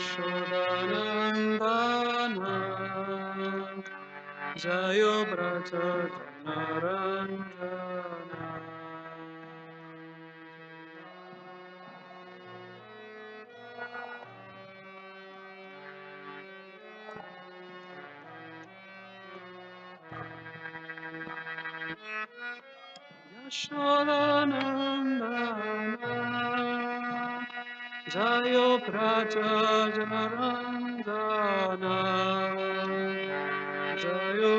Gokulanandana Jayo Braja Janaranjana Yashodanandana Jayo Braja Janaranjana Jayo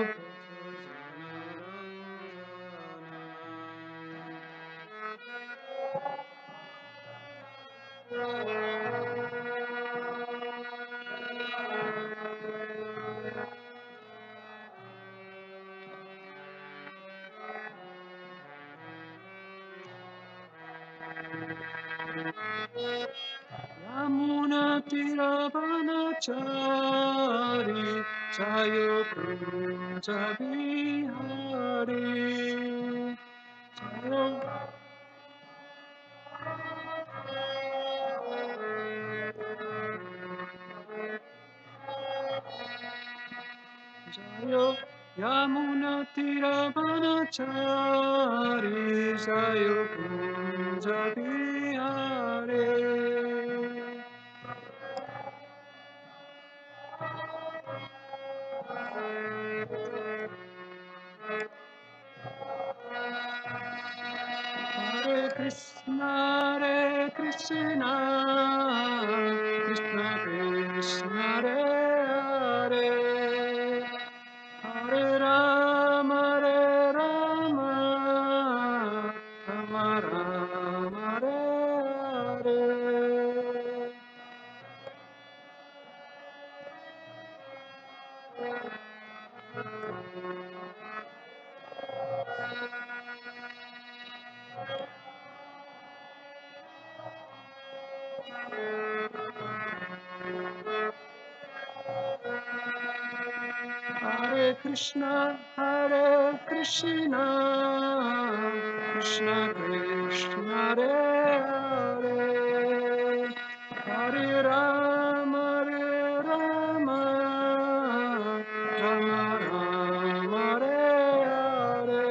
Yamuna Tiravanachari Jayo Kunja Bihari Jayo Jayo Yamuna Tiravanachari Jayo Kunja Bihari Hare Krishna, Krishna Krishna, Hare Hare, Hare Rama, Rama Rama, Hare Hare. Hare Krishna, Krishna Krishna, Hare Hare, Hare Rama, Rama Rama, Hare Hare.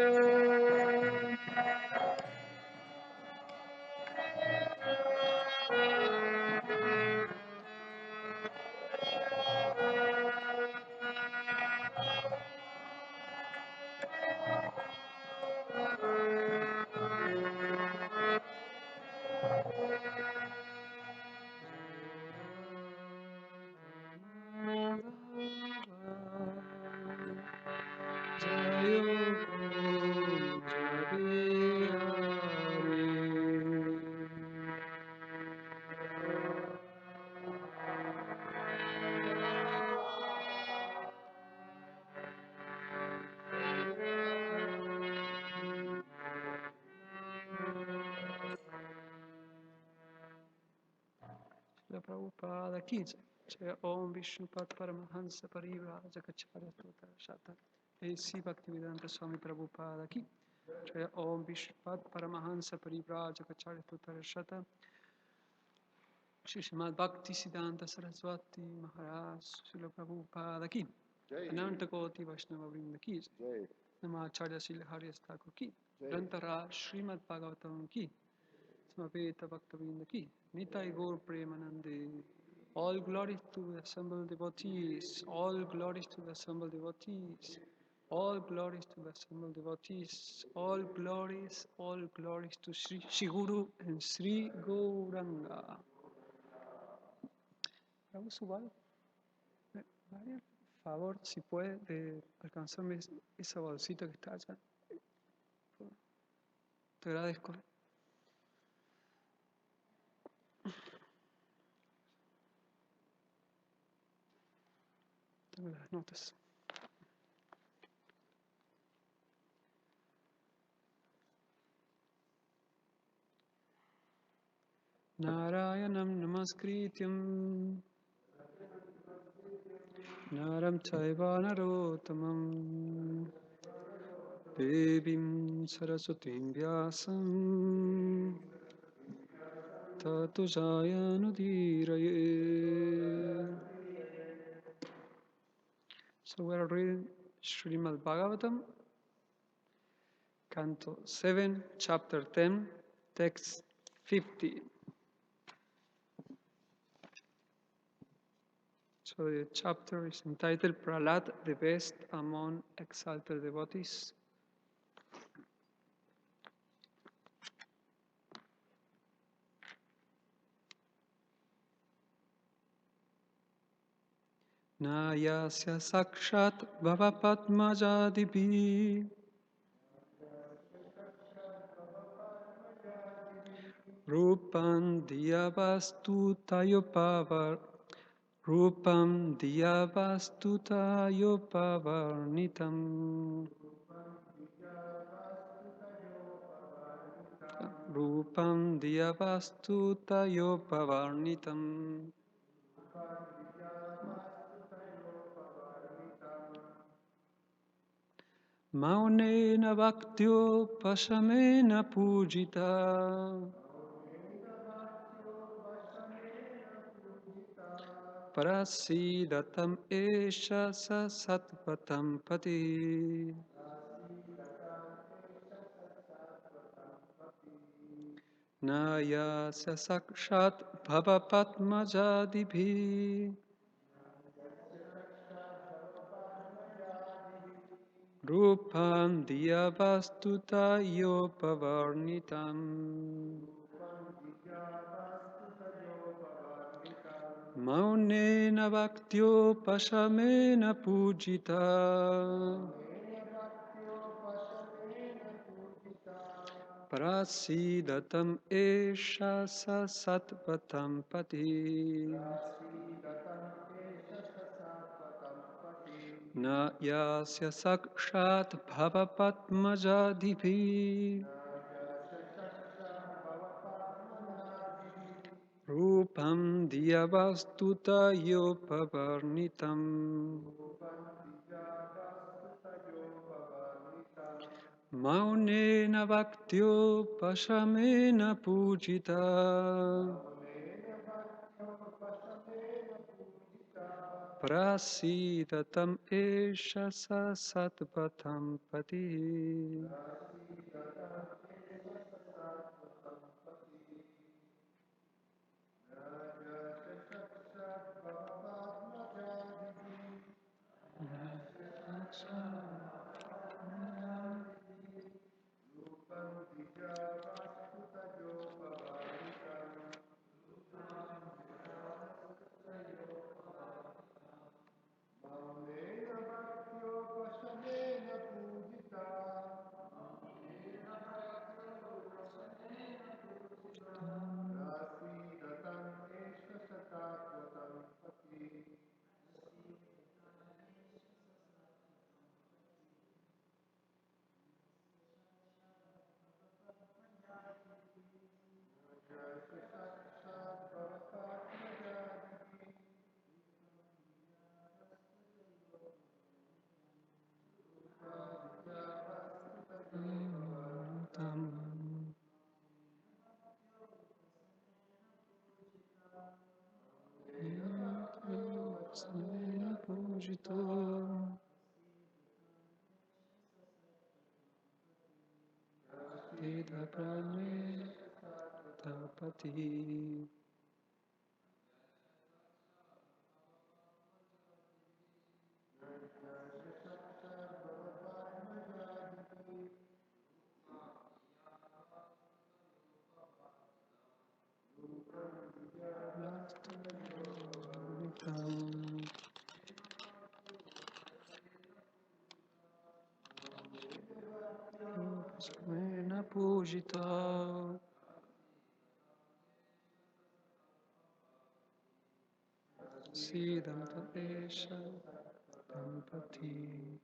Prabhupada ki jai. Om Vishnupat Paramahansa Parivrajakacharya Shata. A.C. Bhaktivedanta Swami Prabhupada ki jai. Om Vishnupat Paramahansa Parivrajakacharya Shata. Srimad Bhaktisiddhanta Saraswati Maharaj Srila Prabhupada ki. Ananta Koti Vaishnava Vrinda ki jai. Namacharya Srila Haridas Thakur ki. Grantara Srimad Bhagavatam ki. Samaveta Bhaktavinda ki. Nitai Gaur Premanande. All glories to the assembled devotees. All glories to the assembled devotees. All glories to the assembled devotees. All glories to Sri Guru and Sri Gauranga. Prabhu Subal, María, por favor, si puede, de alcanzarme esa bolsita que está allá. Te agradezco. Tengo las notas. Narayanam namaskrityam Naram chaiva narotamam Devim Saraswatim Vyasam tatujaya. So we are reading Srimad Bhagavatam, Canto 7, Chapter 10, Text 50. So the chapter is entitled Prahlad, the best among exalted devotees. Nayasya sakshat bhavapadmajadibi Rupam diyavastu tayopavar Rupam diyavastu tayopavarnitam Rupam diyavastu tayopavarnitam Maunena bhaktyo pasamena pujita Prasidatam esha sa satpatam pati Nayasya sakshat bhavapadmajadibhi Rupam diyavastuta yopavarnitam Maunena bhaktyo pasamena pujita Prasidatam esha sa satpatam pati Na yasya sakshat bhavapadmajadibhi Rupam diyavastuta yopavarnitam Maunena bhaktyo pasamena pujita Prasidatam esha sa satpatam pati Tapati Mena pujita Siddhanta esha Tampati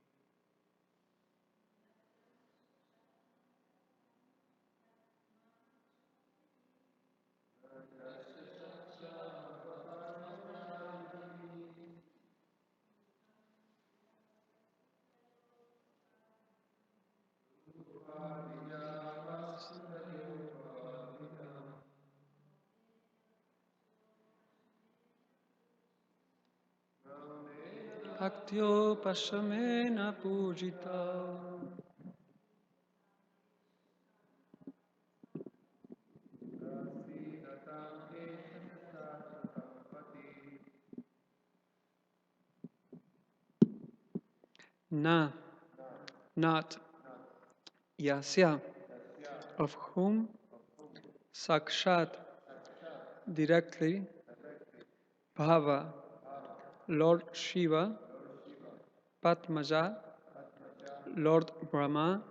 Aktyo Pashamena Pujita. Na, not, Yasya, of whom, Sakshat, directly, Bhava, Lord Shiva, Patmaja, Lord Brahma,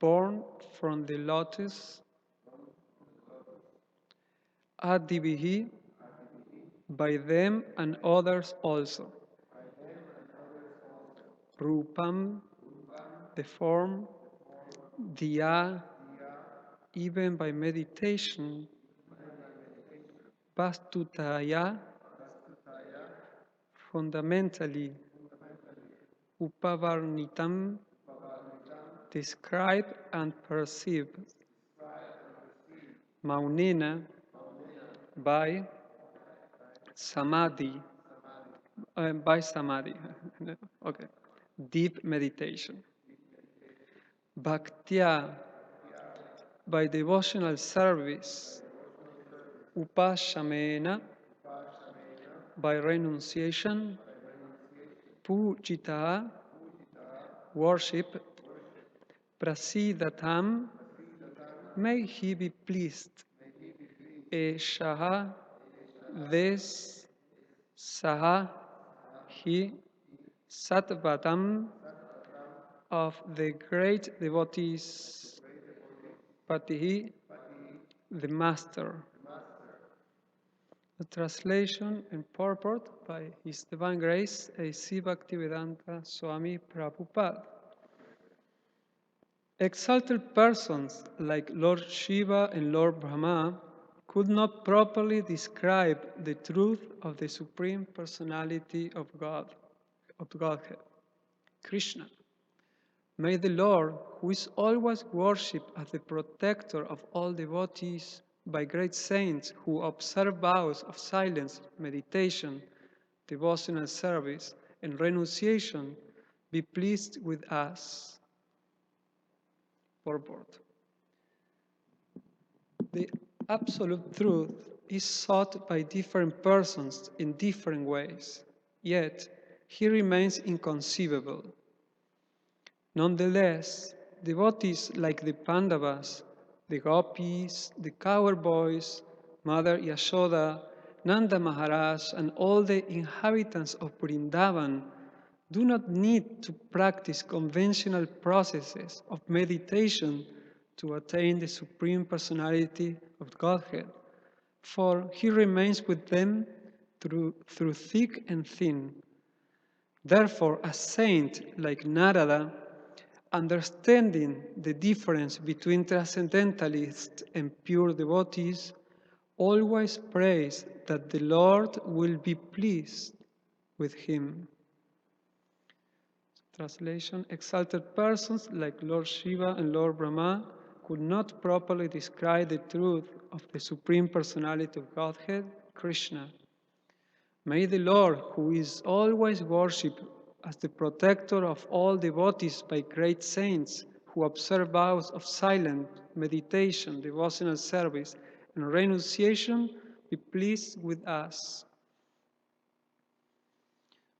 born from the lotus, Adivihi, by them and others also. Rupam, the form, Diya, even by meditation, Vastutaya, fundamentally, Upavarnitam, describe and perceive, Maunena, by Samadhi, okay, deep meditation. Bhaktya, by devotional service. Upashamena, by renunciation. Pujita, worship. Prasidatam, may he be pleased. Eshaha, this, saha, he, Sattvatam, of the great devotees, Patihi, the master. The translation and purport by His Divine Grace A.C. Bhaktivedanta Swami Prabhupada. Exalted persons like Lord Shiva and Lord Brahma could not properly describe the truth of the Supreme Personality of God, of Godhead, Krishna. May the Lord, who is always worshipped as the protector of all devotees by great saints who observe vows of silence, meditation, devotional service, and renunciation, be pleased with us. Purport. The absolute truth is sought by different persons in different ways, yet he remains inconceivable. Nonetheless, devotees like the Pandavas, the Gopis, the cowboys, Mother Yashoda, Nanda Maharaj, and all the inhabitants of Vrindavan do not need to practice conventional processes of meditation to attain the Supreme Personality of Godhead, for He remains with them through thick and thin. Therefore, a saint like Narada, understanding the difference between transcendentalists and pure devotees, always prays that the Lord will be pleased with him. Translation: exalted persons like Lord Shiva and Lord Brahma could not properly describe the truth of the Supreme Personality of Godhead, Krishna. May the Lord, who is always worshipped as the protector of all devotees by great saints who observe vows of silent meditation, devotional service, and renunciation, be pleased with us.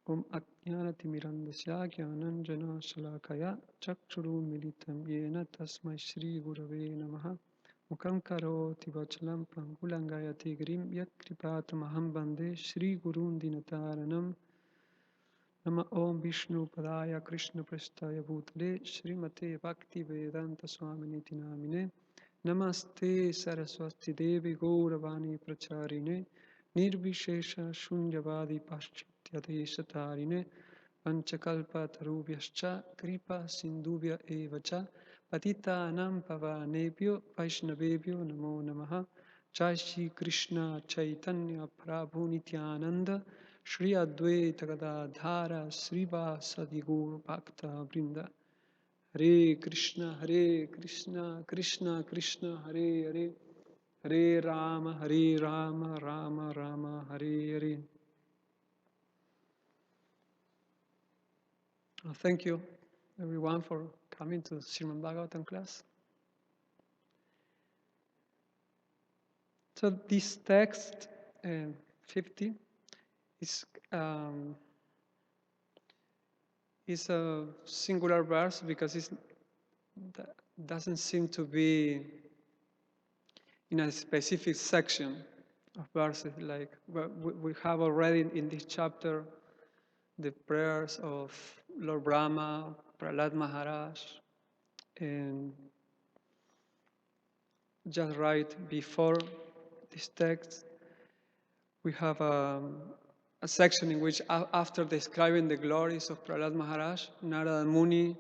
Om Ajnanatimirandasya Jnananjana Shalakaya Chakshuru Militam Yena Tasmai Shri Gurave Namaha Mukam Karoti Vachalam Pangulangayati Grim Yat Kripatamaham Bande Shri Gurun Dinataranam Nama Om Vishnu Padaya Krishna Prestaya Bhutale Srimate Bhakti Vedanta Swaminiti Namine Namaste Saraswati Devi Gauravani Pracharine Nirvishesha Shunyavadi Paschityadesatarine Panchakalpa Tarubhyascha Kripa Sindhubhya Evacha Patita Anam Pavanebhyo Vaishnavebhyo Namo Namaha Jai Shri Krishna Chaitanya Prabhu Nityananda Shri Advaita Gadadhara Srivasadi Gaur Bhakta Vrinda Hare Krishna Krishna Krishna Hare Hare Hare Rama Rama Rama Hare Hare. Thank you, everyone, for coming to Srimad Bhagavatam class. So this text, 50, is a singular verse because it doesn't seem to be in a specific section of verses. Like we have already in this chapter the prayers of Lord Brahma, Prahlad Maharaj, and just right before this text, we have a section in which, after describing the glories of Prahlad Maharaj, Narada Muni,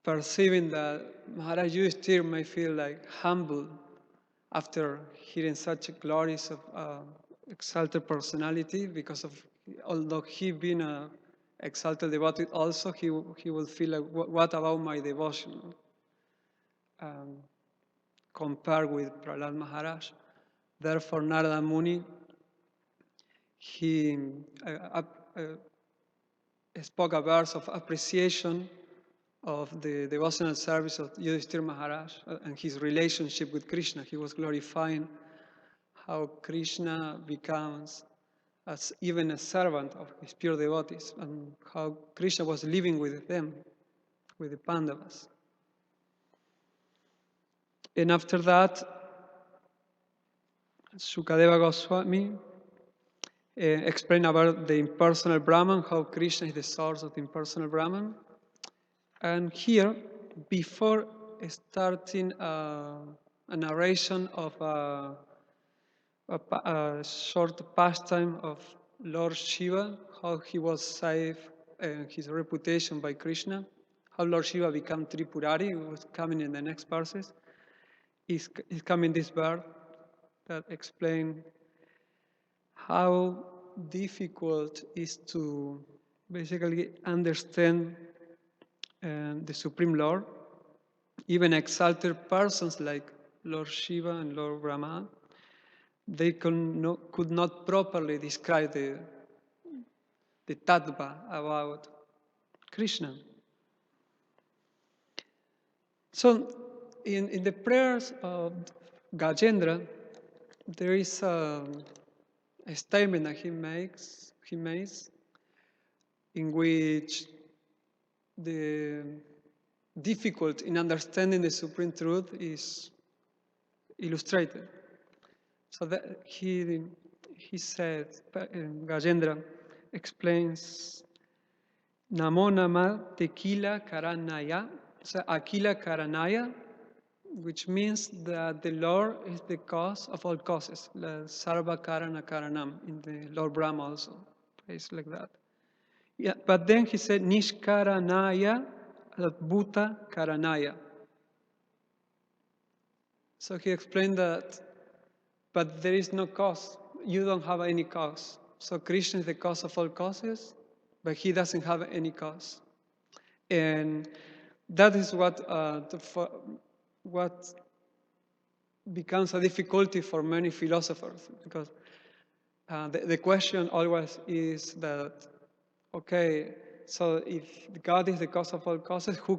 perceiving that Maharaj Yudhishthira may feel like humble after hearing such glories of exalted personality, because of, although he being a exalted devotee also, he will feel like, what about my devotion compared with Prahlad Maharaj? Therefore, Narada Muni, he spoke a verse of appreciation of the devotional service of Yudhishthira Maharaj and his relationship with Krishna. He was glorifying how Krishna becomes as even a servant of his pure devotees, and how Krishna was living with them, with the Pandavas. And after that, Sukadeva Goswami explained about the impersonal Brahman, how Krishna is the source of the impersonal Brahman. And here, before starting a narration of a short pastime of Lord Shiva, how he was saved and his reputation by Krishna, how Lord Shiva became Tripurari, it was coming in the next verses, is coming this verse that explains how difficult it is to basically understand the Supreme Lord. Even exalted persons like Lord Shiva and Lord Brahma, they could not properly describe the tattva about Krishna. So in the prayers of Gajendra, there is a statement that he makes in which the difficulty in understanding the Supreme Truth is illustrated. So that he said, Gajendra explains, Namo Nama Tequila Karanaya, so Akila Karanaya, which means that the Lord is the cause of all causes, Sarva Karana Karanam, in the Lord Brahma also, it's like that. Yeah, but then he said, Nishkaranaya Adbhuta Karanaya. So he explained that, but there is no cause. You don't have any cause. So Krishna is the cause of all causes, but he doesn't have any cause. And that is what becomes a difficulty for many philosophers, because the question always is that, okay, so if God is the cause of all causes, who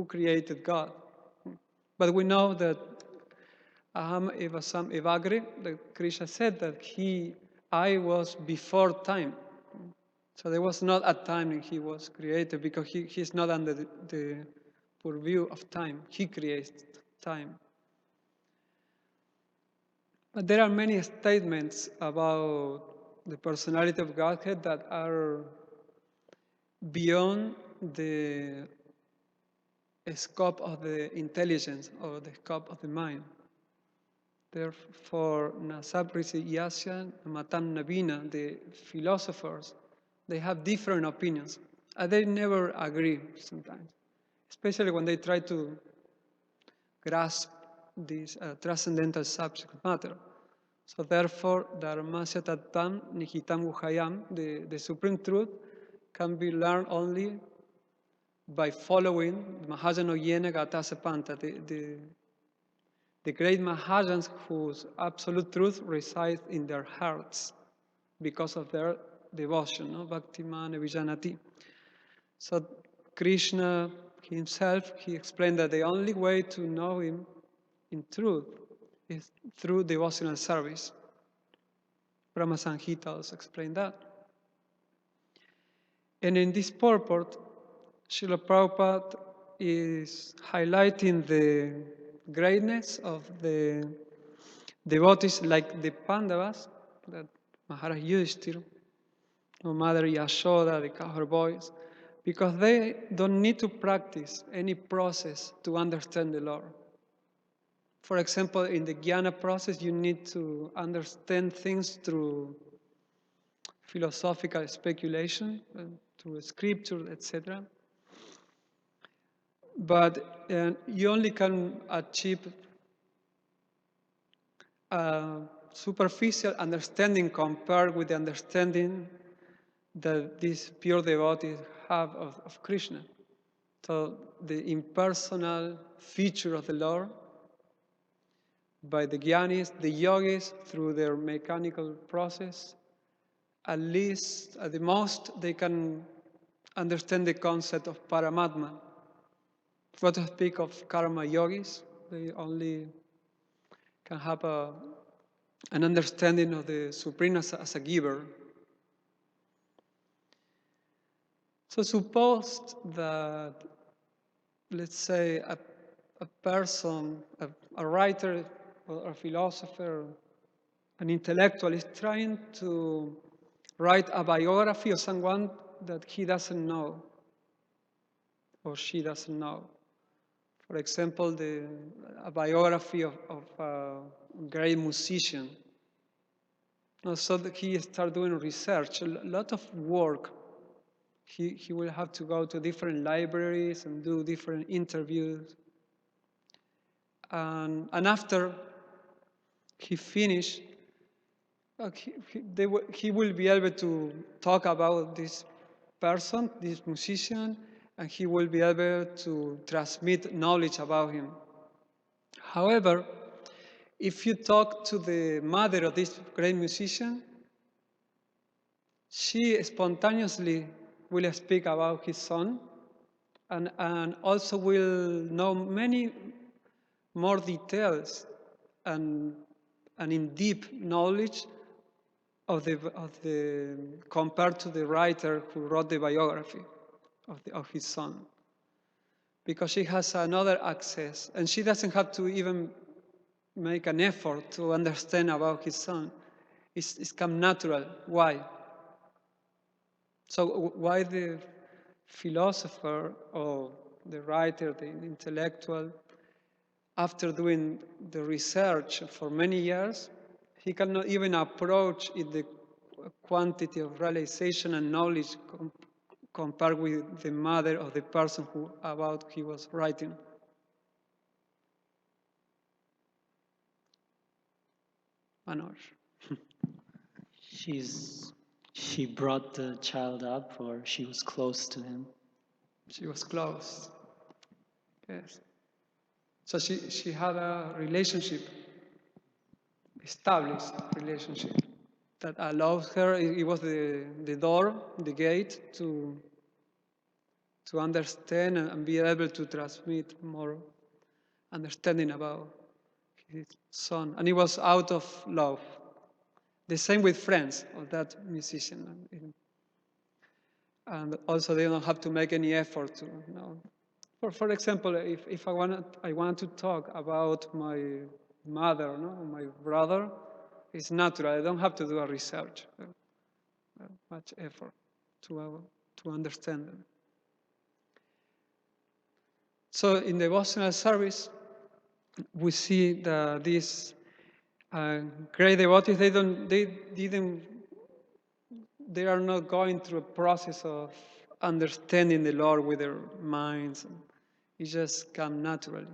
created God? But we know that Aham eva sam evagre, that Krishna said that I was before time. So there was not a time when he was created, because he's not under the purview of time. He creates time. But there are many statements about the personality of Godhead that are beyond the scope of the intelligence or the scope of the mind. Therefore, Nasaprisi Yasya, Matam Navina, the philosophers, they have different opinions. And they never agree sometimes, especially when they try to grasp this transcendental subject matter. So therefore, Dharmasya Tattam Nihitam Guhayam, the Supreme Truth, can be learned only by following Mahajano Yena Gatasapanta, the great Mahajans whose absolute truth resides in their hearts because of their devotion, no? Bhaktiman vijanati. So Krishna himself, he explained that the only way to know him in truth is through devotional service. Brahma Samhita also explained that. And in this purport, Srila Prabhupada is highlighting the greatness of the devotees like the Pandavas, that Maharaj Yudhishthira, or Mother Yashoda, the her boys, because they don't need to practice any process to understand the Lord. For example, in the jnana process, you need to understand things through philosophical speculation, through scripture, etc. But you only can achieve a superficial understanding compared with the understanding that these pure devotees have of Krishna. So the impersonal feature of the Lord, by the jnanis, the yogis, through their mechanical process, at least, at the most, they can understand the concept of Paramatma. What to speak of karma yogis, they only can have an understanding of the Supreme as a giver. So suppose that, let's say, a person, a writer or a philosopher, an intellectual is trying to write a biography of someone that he doesn't know or she doesn't know. For example, a biography of a great musician. So that he started doing research, a lot of work. He will have to go to different libraries and do different interviews. And after he finished, he will be able to talk about this person, this musician, and he will be able to transmit knowledge about him. However, if you talk to the mother of this great musician, she spontaneously will speak about his son and also will know many more details and in deep knowledge of the compared to the writer who wrote the biography of his son, because she has another access and she doesn't have to even make an effort to understand about his son. It's come natural. Why? So why the philosopher or the writer, the intellectual, after doing the research for many years, he cannot even approach the quantity of realization and knowledge compared with the mother of the person about he was writing. Manoj. She brought the child up, or she was close to him? She was close. Yes. So she had a relationship, established relationship, that allows her, it was the door, the gate to understand and be able to transmit more understanding about his son. And it was out of love. The same with friends of that musician. And also they don't have to make any effort to, you know. For example, if I want to talk about my mother, no, my brother, it's natural. I don't have to do a research, much effort to understand them. So in the devotional service, we see that these great devotees, they are not going through a process of understanding the Lord with their minds. It just comes naturally.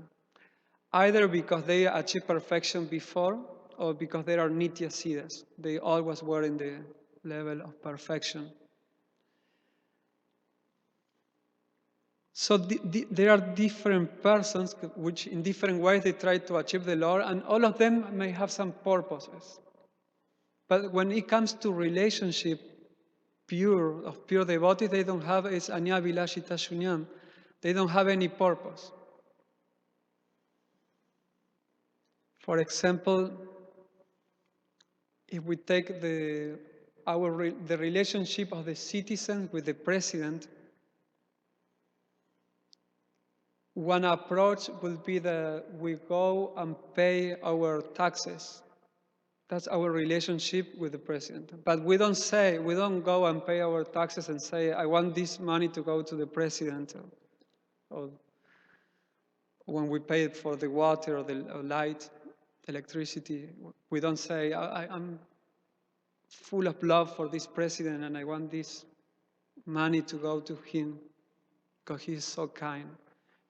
Either because they achieved perfection before, or because they are nitya siddhas. They always were in the level of perfection. So there are different persons which in different ways they try to achieve the Lord, and all of them may have some purposes. But when it comes to relationship, pure devotees, they don't have is anya vilashita shunyam. They don't have any purpose. For example, if we take the relationship of the citizens with the president, one approach would be that we go and pay our taxes. That's our relationship with the president. But we don't go and pay our taxes and say, I want this money to go to the president. Or when we pay for the water or the light, electricity, we don't say, I'm full of love for this president and I want this money to go to him because he's so kind.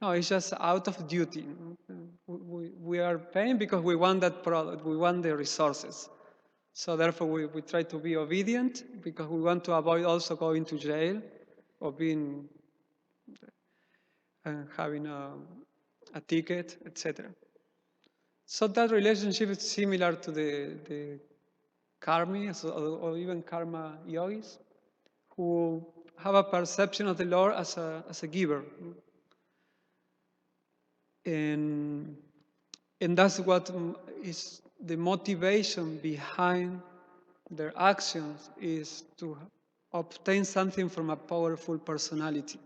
No, it's just out of duty. We are paying because we want that product, we want the resources. So therefore we try to be obedient because we want to avoid also going to jail or being having a ticket, etc. So that relationship is similar to the karmis or even karma yogis who have a perception of the Lord as a giver. And that's what is the motivation behind their actions, is to obtain something from a powerful personality.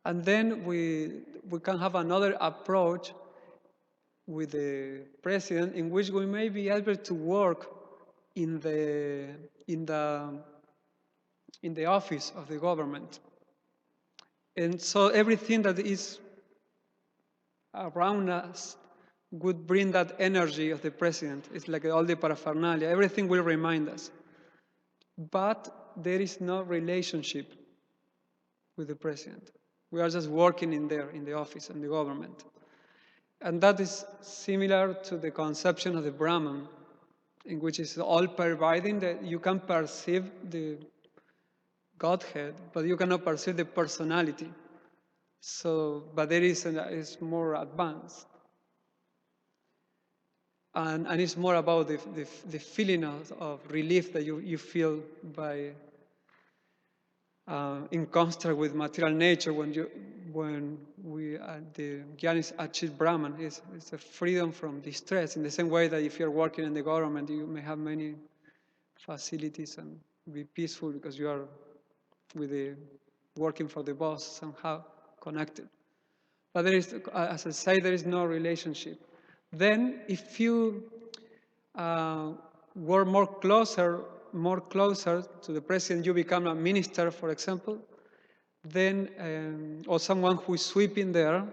And then we can have another approach with the president in which we may be able to work in the office of the government. And so everything that is around us would bring that energy of the president. It's like all the paraphernalia. Everything will remind us. But there is no relationship with the president. We are just working in there, in the office, in the government. And that is similar to the conception of the Brahman, in which it's all providing that you can perceive the Godhead, but you cannot perceive the personality. So, but there is more advanced. And it's more about the feeling of relief that you feel by in contrast with material nature when the Gyanis achieve Brahman. It's a freedom from distress, in the same way that if you're working in the government, you may have many facilities and be peaceful because you are working for the boss, somehow connected. But there is, as I say, there is no relationship. Then, if you were more closer to the president, you become a minister, for example, then, or someone who is sweeping there,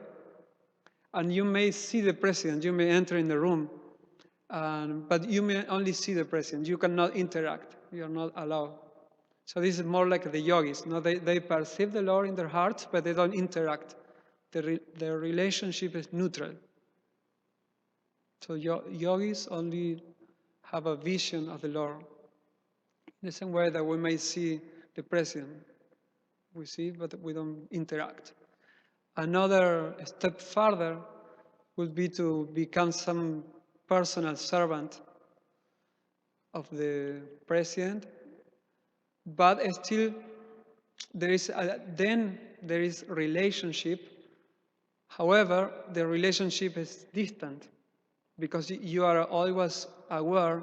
and you may see the president, you may enter in the room, but you may only see the president. You cannot interact. You are not allowed. So this is more like the yogis. No, they perceive the Lord in their hearts, but they don't interact. Their relationship is neutral. So yogis only have a vision of the Lord. In the same way that we may see the president. We see, but we don't interact. Another step further would be to become some personal servant of the president, but still there is relationship. However, the relationship is distant because you are always aware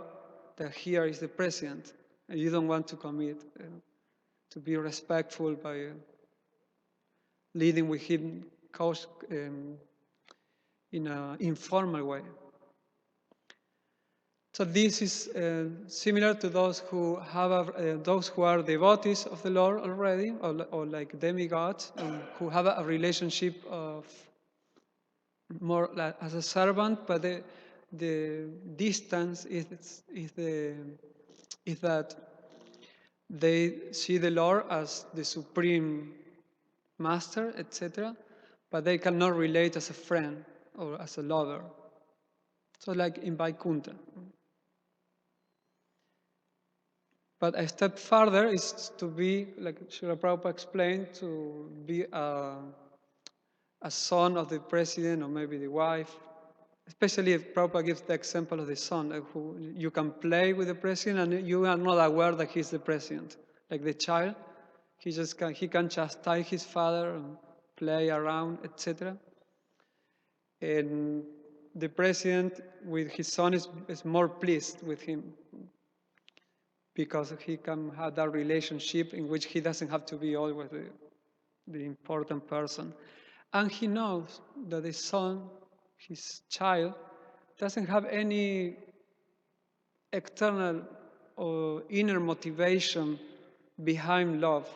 that here is the president and you don't want to commit, to be respectful by leading with him in an informal way. So this is similar to those who are devotees of the Lord already, or like demigods, who have a relationship of more like as a servant, but the distance is that they see the Lord as the supreme master, etc., but they cannot relate as a friend or as a lover. So like in Vaikuntha. But a step further is to be, like Srila Prabhupada explained, to be a son of the president or maybe the wife. Especially if Prabhupada gives the example of the son, who you can play with the president and you are not aware that he's the president. like the child. He can chastise his father and play around, etc. And the president with his son is more pleased with him because he can have that relationship in which he doesn't have to be always the important person. And he knows that the son, his child, doesn't have any external or inner motivation behind love.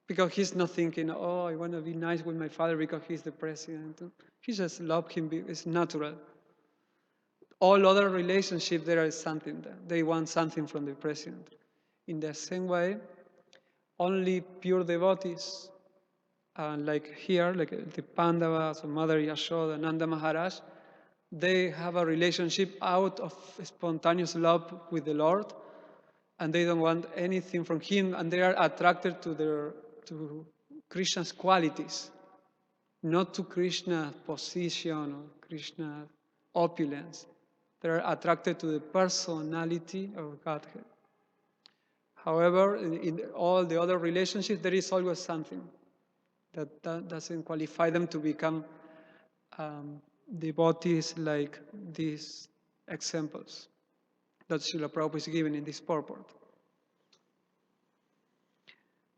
Because he's not thinking, oh, I want to be nice with my father because he's the president. He just loves him, it's natural. All other relationships, there is something there. They want something from the president. In the same way, only pure devotees, like here, like the Pandavas, or Mother Yashoda, Nanda Maharaj, they have a relationship out of spontaneous love with the Lord, and they don't want anything from him, and they are attracted to Krishna's qualities, not to Krishna's position or Krishna's opulence. They are attracted to the personality of Godhead. However, in all the other relationships, there is always something that doesn't qualify them to become devotees like these examples that Srila Prabhupada is giving in this purport.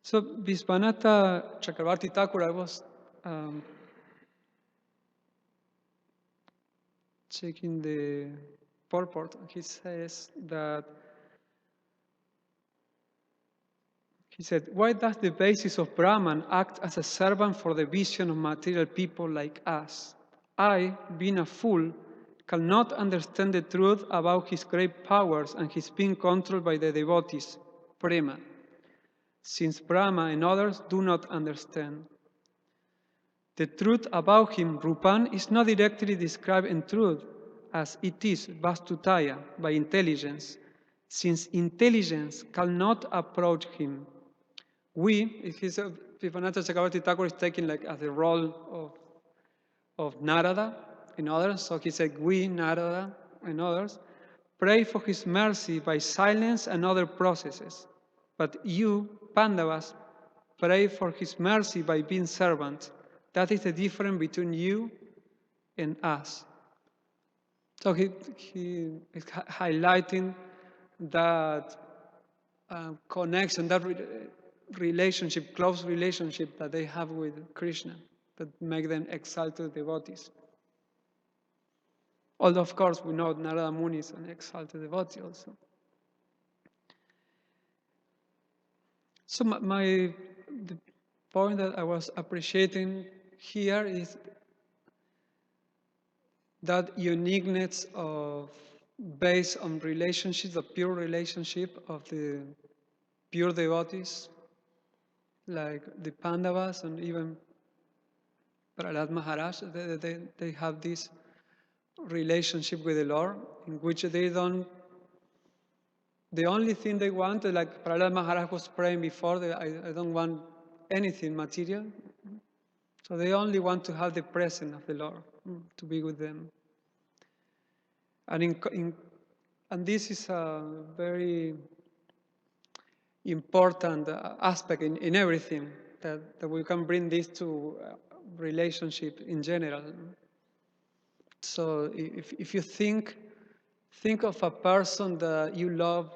So, Visvanatha Chakravarti Thakur, I was checking the purport. He says that, he said, why does the basis of Brahman act as a servant for the vision of material people like us? I, being a fool, cannot understand the truth about his great powers and his being controlled by the devotees, prema, since Brahma and others do not understand. The truth about him, Rupan, is not directly described in truth, as it is Vastutaya, by intelligence, since intelligence cannot approach him. We, Vivanatha Chakravarti Thakur is taking like as the role of Narada and others, so he said, we, Narada and others, pray for his mercy by silence and other processes. But you, Pandavas, pray for his mercy by being servants. That is the difference between you and us. So he is highlighting that connection, that relationship, close relationship that they have with Krishna, that make them exalted devotees. Although, of course, we know Narada Muni is an exalted devotee also. So the point that I was appreciating here is that uniqueness of based on relationships, the pure relationship of the pure devotees, like the Pandavas and even Prahlad Maharaj, they have this relationship with the Lord in which they don't, the only thing they want, like Prahlad Maharaj was praying before, I don't want anything material. So they only want to have the presence of the Lord, to be with them. And this is a very important aspect in everything, that we can bring this to relationship in general. So if you think of a person that you love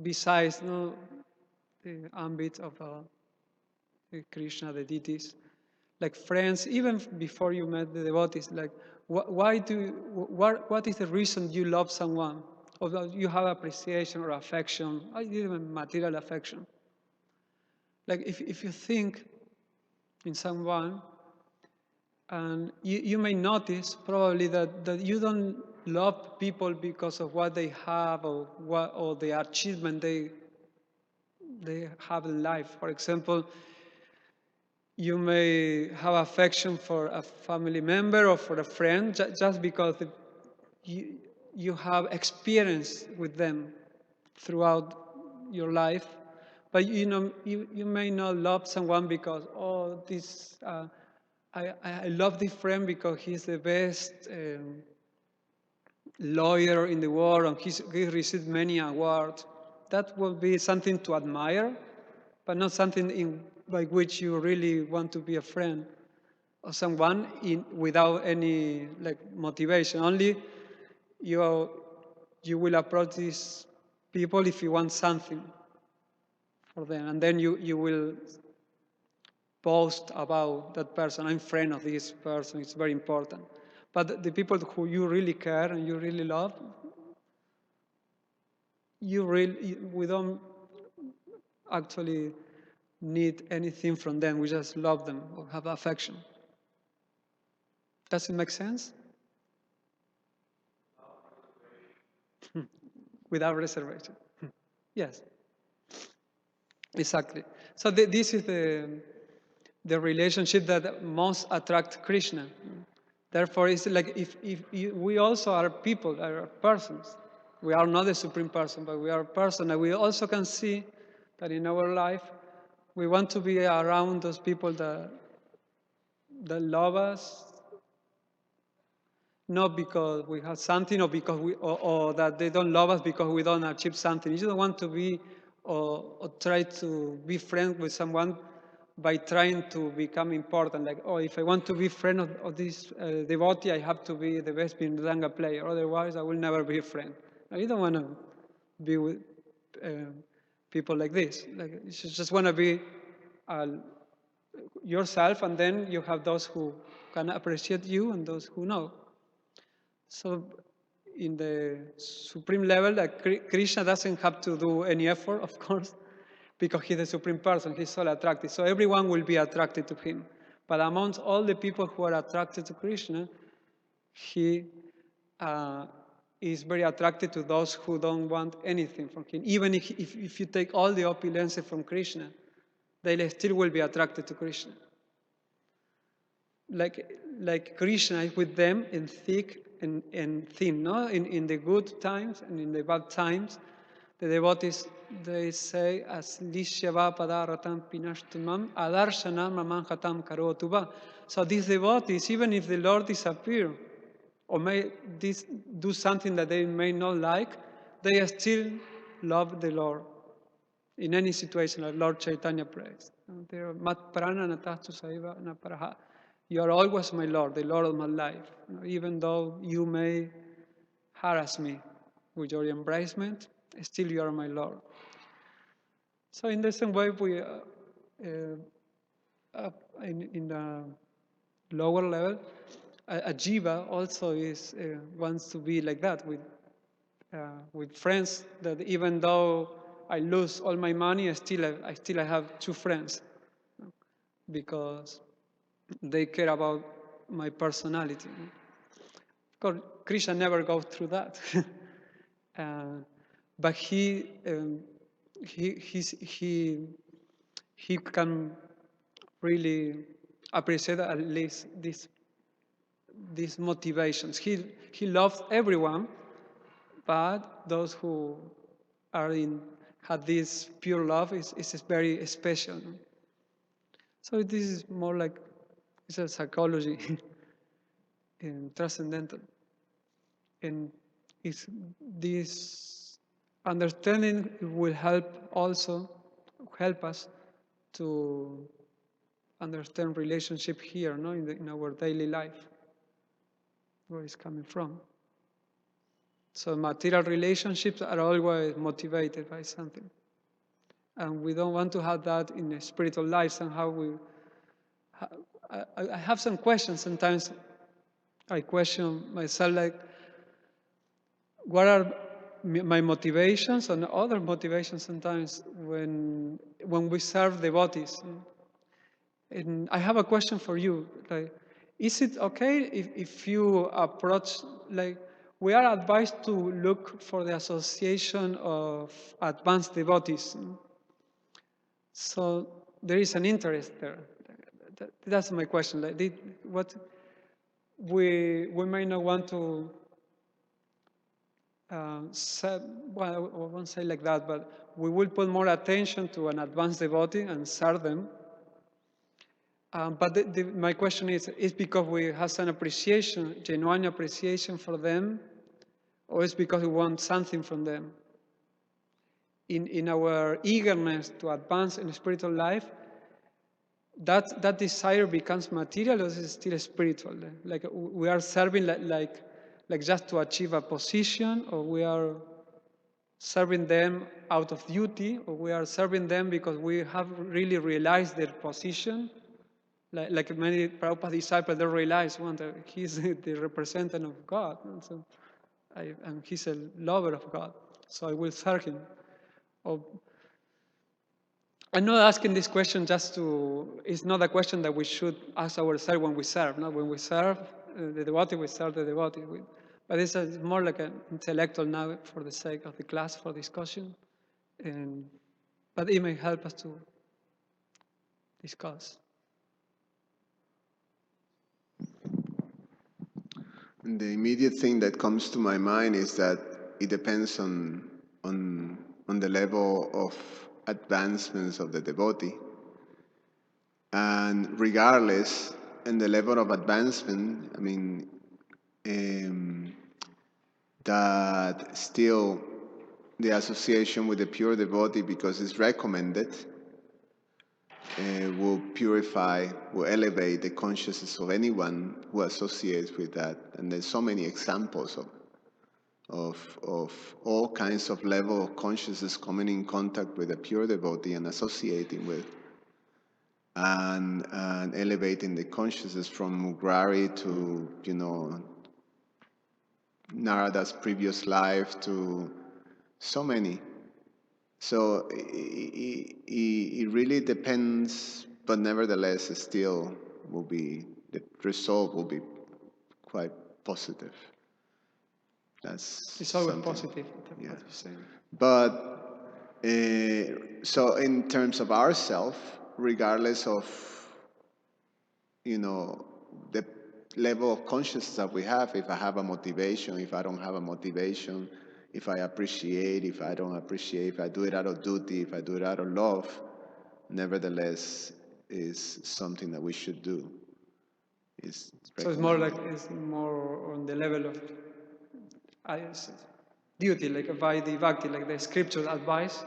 besides the ambit of Krishna, the deities, like friends, even before you met the devotees, like what is the reason you love someone, or that you have appreciation or affection, or even material affection? Like if you think in someone, and you may notice probably that you don't love people because of what they have or the achievement they have in life. For example, you may have affection for a family member or for a friend just because you have experience with them throughout your life. But you may not love someone because, I love this friend because he's the best lawyer in the world and he received many awards. that will be something to admire, but not something by which you really want to be a friend of someone without any like motivation. Only you will approach these people if you want something for them, and then you will post about that person. I'm friend of this person. It's very important. But the people who you really care and you really love, we don't actually need anything from them. We just love them or have affection. Does it make sense? Without reservation. Yes, exactly. So this is the relationship that most attract Krishna. Therefore, it's like if we also are people, are persons. We are not the supreme person, but we are a person, and we also can see that in our life we want to be around those people that love us, not because we have something or that they don't love us because we don't achieve something. You don't want to be or try to be friends with someone by trying to become important. Like, oh, if I want to be friend of this devotee, I have to be the best Mridanga player. Otherwise, I will never be a friend. Now, you don't want to be with people like this. Like, you just want to be yourself, and then you have those who can appreciate you and those who know. So in the supreme level, like Krishna doesn't have to do any effort, of course, because he's the supreme person. He's so attractive. So everyone will be attracted to him. But amongst all the people who are attracted to Krishna, he is very attracted to those who don't want anything from him. Even if you take all the opulence from Krishna, they still will be attracted to Krishna. Like Krishna is with them in thick and thin, no? In the good times and in the bad times, the devotees, they say, as lishyava padaratam pinashtumam adarshanam mamanhatam karotuva. So these devotees, even if the Lord disappear, or may do something that they may not like, they still love the Lord. In any situation, like Lord Chaitanya prays. Mat prana natastu saiva naparaha. You are always my Lord, the Lord of my life. Even though you may harass me with your embracement, still you are my Lord. So in the same way, we in the lower level, a jiva also wants to be like that with friends. That even though I lose all my money, I still have two friends because they care about my personality. Of course, Krishna never goes through that, but he can really appreciate at least these motivations. He loves everyone, but those who have this pure love is very special. So this is more like it's a psychology and transcendental. And this understanding will help us to understand relationship here, no, in our daily life, where it's coming from. So material relationships are always motivated by something. And we don't want to have that in a spiritual life. Somehow I have some questions sometimes. I question myself, like, what are my motivations and other motivations sometimes when we serve devotees? And I have a question for you. Like, is it okay if you approach, like, we are advised to look for the association of advanced devotees. So there is an interest there. That's my question. Like, what we may not want to well, I won't say like that, but we will put more attention to an advanced devotee and serve them. But my question is because we have some appreciation, genuine appreciation for them, or it's because we want something from them? in our eagerness to advance in spiritual life, that desire becomes material, or is it still spiritual? Like we are serving like just to achieve a position, or we are serving them out of duty, or we are serving them because we have really realized their position. Like many Prabhupada's disciples, they realize one that he's the representative of God, and he's a lover of God, so I will serve him. Or, I'm not asking this question it's not a question that we should ask ourselves when we serve. No? When we serve the devotee, we serve the devotee. But it's more like an intellectual now for the sake of the class, for discussion. But it may help us to discuss. And the immediate thing that comes to my mind is that it depends on the level of advancements of the devotee. And regardless, in the level of advancement, I mean, that still the association with the pure devotee, because it's recommended, will purify, will elevate the consciousness of anyone who associates with that. And there's so many examples of all kinds of level of consciousness coming in contact with a pure devotee and associating with, and elevating the consciousness from Mugrari to, Narada's previous life, to so many. So it really depends, but nevertheless, still will be, the result will be quite positive. It's always something. positive. Yeah. What you're saying. But so in terms of ourselves, regardless of the level of consciousness that we have, if I have a motivation, if I don't have a motivation, if I appreciate, if I don't appreciate, if I do it out of duty, if I do it out of love, nevertheless is something that we should do. So it's more on the level of duty, like by the bhakti, like the scripture advice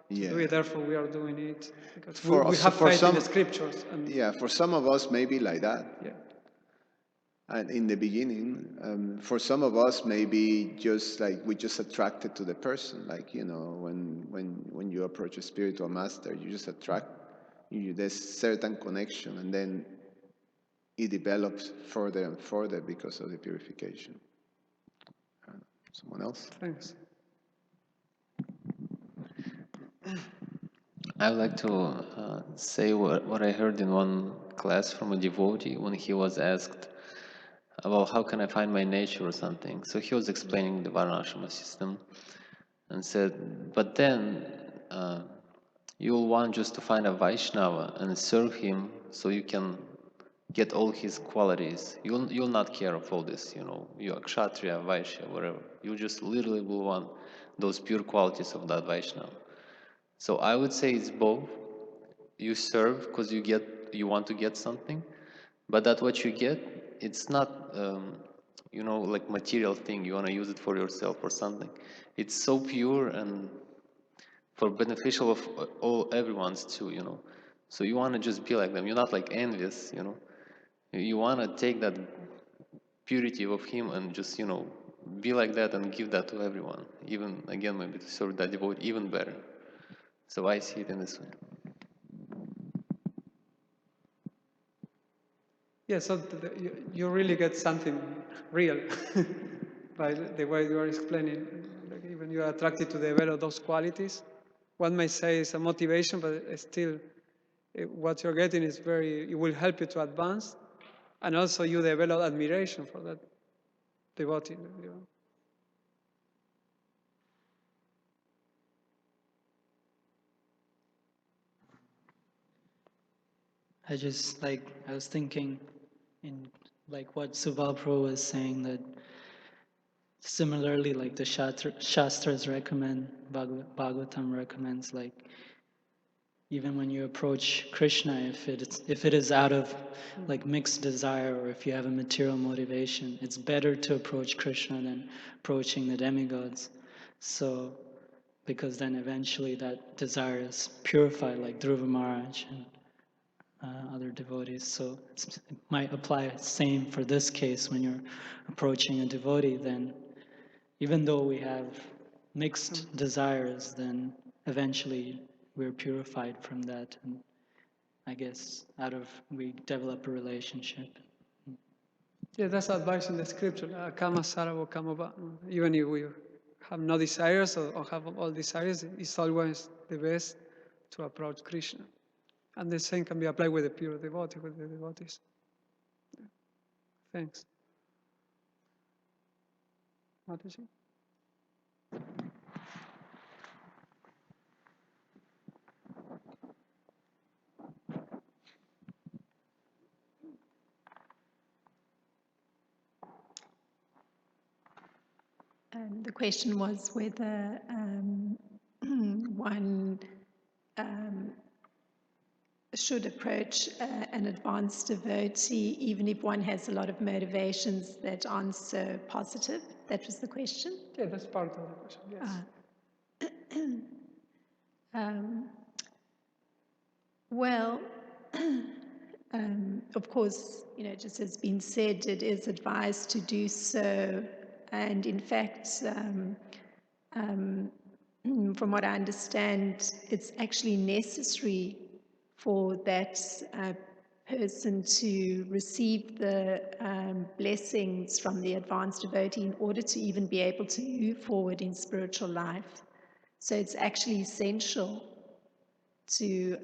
to do it. Therefore, we are doing it because we have faith in the scriptures. Yeah, for some of us, maybe like that. Yeah. And in the beginning, for some of us, maybe just like we just attracted to the person. Like when you approach a spiritual master, you just attract. There's certain connection, and then it develops further and further because of the purification. Someone else? Thanks. I would like to say what I heard in one class from a devotee when he was asked about how can I find my nature or something. So he was explaining the Varnashrama system and said, but then you'll want just to find a Vaishnava and serve him so you can get all his qualities. You'll not care of all this, you're Kshatriya, Vaishya, whatever. You just literally will want those pure qualities of that Vaishnava. So I would say it's both. You serve because you want to get something, but that what you get, it's not like material thing. You want to use it for yourself or something. It's so pure and for beneficial of everyone's too. So you want to just be like them. You're not like envious. You want to take that purity of him and just be like that and give that to everyone. Even again, maybe to serve that devotee even better. So I see it in this way. Yeah, so you really get something real by the way you are explaining. Like even you are attracted to develop those qualities. One may say it's a motivation, but still what you're getting is it will help you to advance. And also you develop admiration for that devotee. I was thinking in like what Subal Prabhu was saying, that similarly like the Shastras recommend, Bhagavatam recommends, like even when you approach Krishna, if it is out of like mixed desire, or if you have a material motivation, it's better to approach Krishna than approaching the demigods. So because then eventually that desire is purified, like Dhruva Maharaj and other devotees. So it might apply same for this case when you're approaching a devotee. Then, even though we have mixed desires, then eventually we're purified from that, and I guess we develop a relationship. Yeah, that's advice in the scripture. Kama saravo kama va. Even if we have no desires or have all desires, it's always the best to approach Krishna. And the same can be applied with the pure devotee, with the devotees. Yeah. Thanks. Mataji? The question was whether one should approach an advanced devotee even if one has a lot of motivations that aren't so positive. That was the question? Yeah, that's part of the question, yes. Well, of course, just as been said, it is advised to do so. And in fact, from what I understand, it's actually necessary for that person to receive the blessings from the advanced devotee in order to even be able to move forward in spiritual life. So it's actually essential to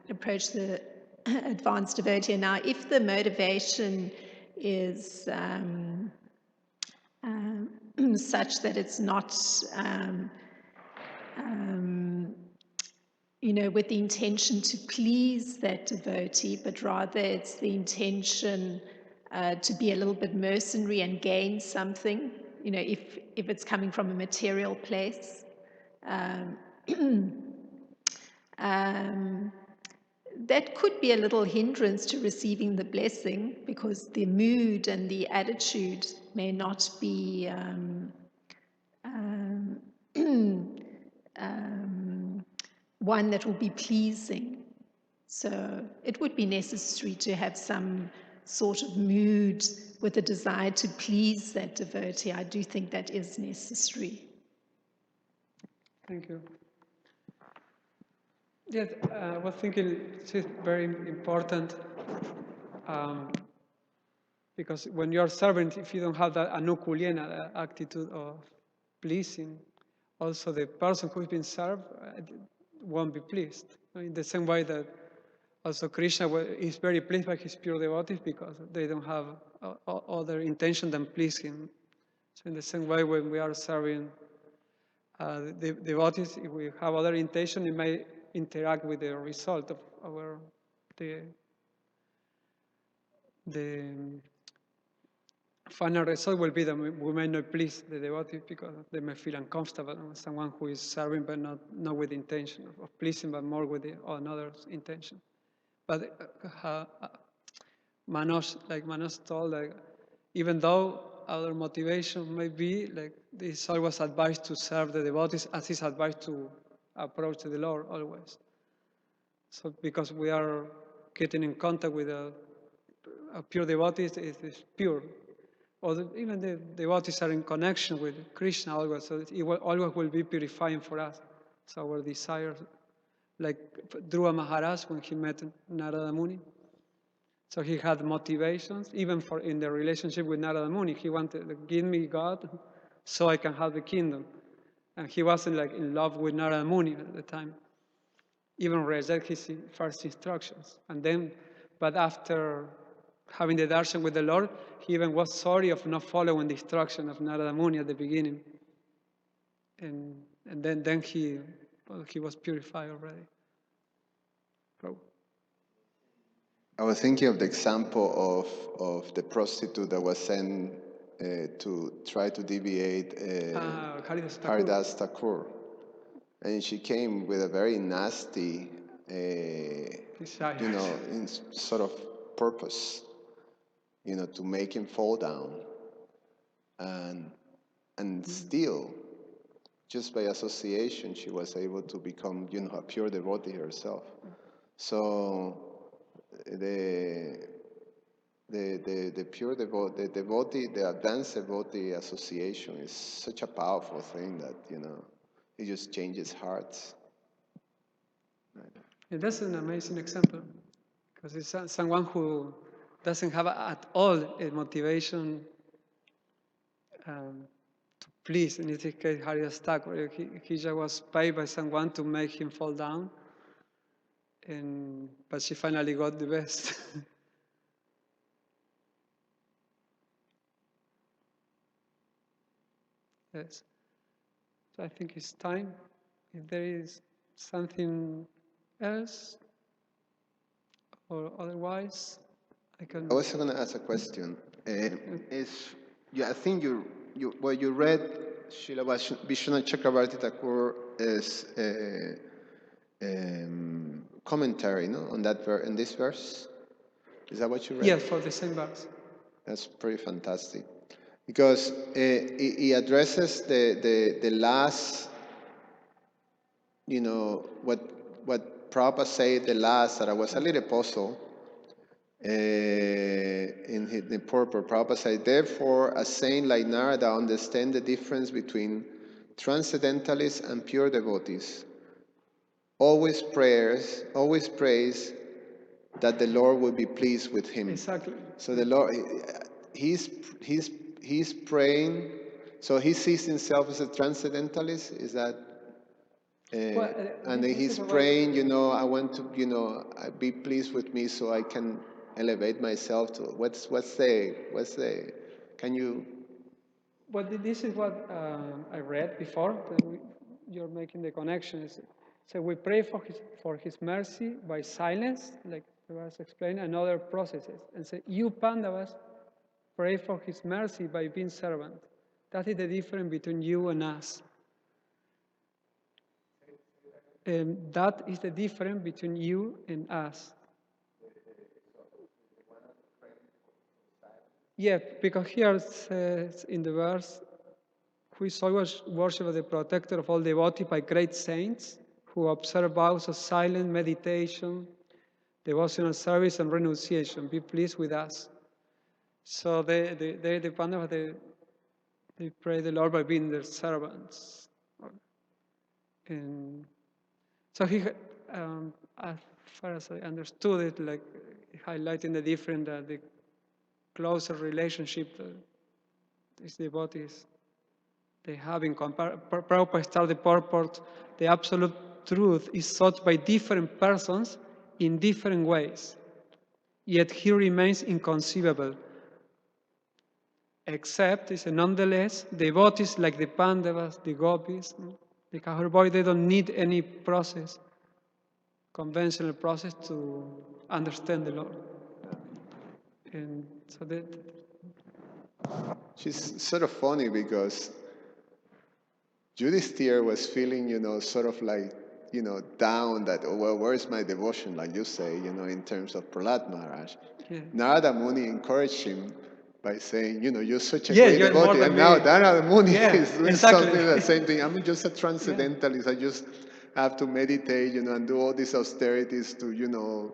approach the advanced devotee. Now, if the motivation is such that it's not with the intention to please that devotee, but rather it's the intention to be a little bit mercenary and gain something, if it's coming from a material place, that could be a little hindrance to receiving the blessing, because the mood and the attitude may not be one that will be pleasing. So it would be necessary to have some sort of mood with a desire to please that devotee. I do think that is necessary. Thank you. Yes, I was thinking this is very important because when you are serving, if you don't have that anukulena attitude of pleasing, also the person who's been served won't be pleased. In the same way that also Krishna is very pleased by his pure devotees because they don't have other intention than please him. So in the same way, when we are serving the devotees, if we have other intention, it may interact with the result of the final result will be that we may not please the devotees because they may feel uncomfortable. Someone who is serving but not with the intention of pleasing, but more with another's intention. But Manoj told, even though our motivation may be it's always advised to serve the devotees as is advised to approach the Lord always. So because we are getting in contact with a pure devotees, it is pure. Or even the devotees are in connection with Krishna always, so it always will be purifying for us. So our desires, like Dhruva Maharaj when he met Narada Muni. So he had motivations, even in the relationship with Narada Muni. He wanted to give me God so I can have the kingdom. And he wasn't in love with Narada Muni at the time. Even reject his first instructions. But after having the darshan with the Lord, he even was sorry of not following the instruction of Narada Muni at the beginning. And then he was purified already. Prabhu. I was thinking of the example of the prostitute that was sent to try to deviate Haridas Thakur. And she came with a very nasty, sort of purpose, to make him fall down. And still, just by association, she was able to become, a pure devotee herself. So the pure devotee, the advanced devotee association is such a powerful thing that, it just changes hearts. Right? And that's an amazing example, because it's someone who doesn't have at all a motivation to please. In this case, Haridas Thakur, he just was paid by someone to make him fall down, but she finally got the best. Yes. So I think it's time. If there is something else, or otherwise, I was going to ask a question. I think what you read, Srila Vishwanath Chakravarti Thakur's commentary, no, on that in this verse. Is that what you read? Yeah, for the same verse. That's pretty fantastic, because he addresses the last, what Prabhupada said the last, that I was a little puzzled. In the purport, Prabhupada said, therefore, a saint like Narada understands the difference between transcendentalists and pure devotees. Always prays that the Lord will be pleased with him. Exactly. So the Lord, he's praying. So he sees himself as a transcendentalist. Is that? And then he's praying. I want to, be pleased with me, so I can elevate myself to. What's the? Can you? Well, this is what I read before. You're making the connections. So we pray for his mercy by silence, like it was explained, and other processes. And so you Pandavas pray for his mercy by being servant. That is the difference between you and us. And that is the difference between you and us. Yeah, because here it says in the verse, who is always worship the protector of all devotees by great saints, who observe vows of silent meditation, devotional service, and renunciation. Be pleased with us. So the Pandavas, they pray the Lord by being their servants. And so he, as far as I understood it, like highlighting the difference, the closer relationship that these devotees they have in Prabhupada started the purport, the absolute truth is sought by different persons in different ways, yet he remains inconceivable. Except, he said, nonetheless, devotees like the Pandavas, the Gopis, the Kahar boy, they don't need any process, conventional process to understand the Lord. And so that. She's sort of funny because Yudhishthira was feeling, sort of like, down that, oh, well, where's my devotion, like you say, in terms of Prahlad Maharaj. Yeah. Narada Muni encouraged him by saying, you're such a great devotee. And now Narada Muni is doing something, the same thing. I'm just a transcendentalist. I just have to meditate, and do all these austerities to,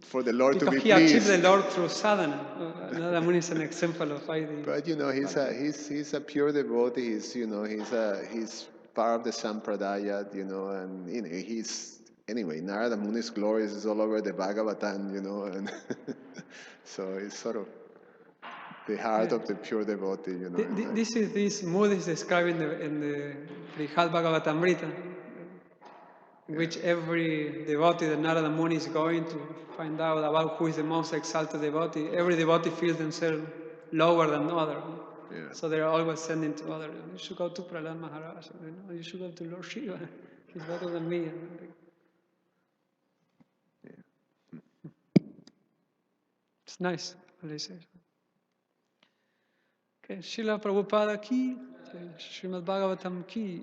for the Lord to be pleased. Because he achieved the Lord through sadhana. Narada Muni is an example of ID. But he's a pure devotee. He's part of the Sampradaya, and he's anyway. Narada Muni's glories is all over the Bhagavatam, and so it's sort of the heart of the pure devotee, This mood is described in the Brihad Bhagavatamrita, in which every devotee that Narada Muni is going to find out about who is the most exalted devotee, every devotee feels themselves lower than other. Yeah. So they're always sending to others. You should go to Prahlad Maharaj. You should go to Lord Shiva. He's better than me. Yeah. It's nice what they say. Okay, Srila Prabhupada ki, Srimad Bhagavatam ki.